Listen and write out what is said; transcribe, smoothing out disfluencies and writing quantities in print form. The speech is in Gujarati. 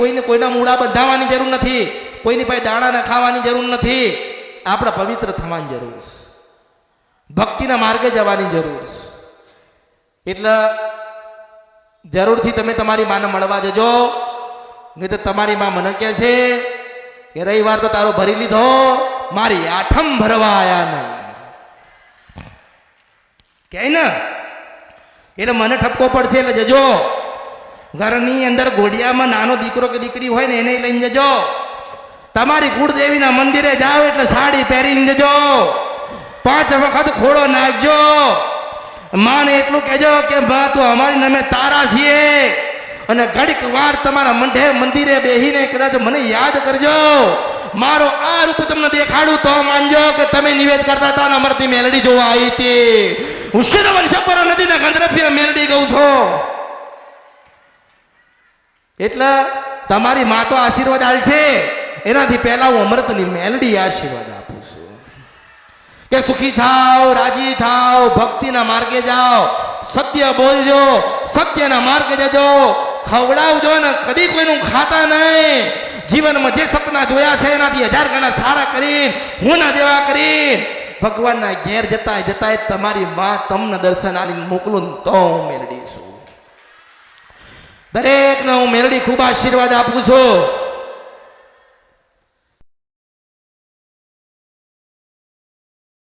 કોઈને કોઈના મૂળા બંધાવવાની જરૂર નથી, કોઈની પાસે દાણા નખાવાની જરૂર નથી. આપણે પવિત્ર થવાની જરૂર છે, ભક્તિના માર્ગે જવાની જરૂર છે. એટલે જરૂરથી તમે તમારી માને મળવા જજો. નહીં તો તમારી માં મને કહે છે કે રવિવાર તો તારો ભરી લીધો, મારી આઠમ ભરવા આયા નહીં કે ને. એટલે મને ઠપકો પડશે એટલે જજો. ઘરની અંદર ઘોડિયામાં નાનો દીકરો કે દીકરી હોય ને એને લઈને જજો. તમારી કુળદેવીના મંદિરે જાઓ એટલે સાડી પહેરીને જજો. 5 વખત ખોળો નાખજો. માને એટલું કહેજો કે બા તું અમારી નામે તારા છીએ, અને ઘડીક વાર તમારા મંદિરે બેહીને કદાચ મને યાદ કરજો. મારો આ રૂપ તમને દેખાડું તો માનજો કે તમે નિવેદ કરતા હતા ને અમરથી મેલડી જોવા આવી હતી. હું શુદ્ધ વંશપર નદીના ગંધર્વ મેલડી ગઉં છું. એટલે તમારી મા તો આશીર્વાદ આલશે, એનાથી પહેલા હું અમૃતની મેલડી આશીર્વાદ આપું છું કે સુખી થાવ, રાજી થાવ, ભક્તિના માર્ગે જાઓ, સત્ય બોલજો, સત્યના માર્ગે જજો. ખવડાવજો ને કદી કોઈનું ખાતા નહીં. જીવનમાં જે સપના જોયા છે એનાથી 1000 ગણા સારા કરીને, હું ના દેવા કરીને ભગવાનના ઘેર જતાય જતાય તમારી મા તમને દર્શન આલીને મોકલું તો હું મેલડી છું. દરેકને હું મેલડી ખૂબ આશીર્વાદ આપું છું.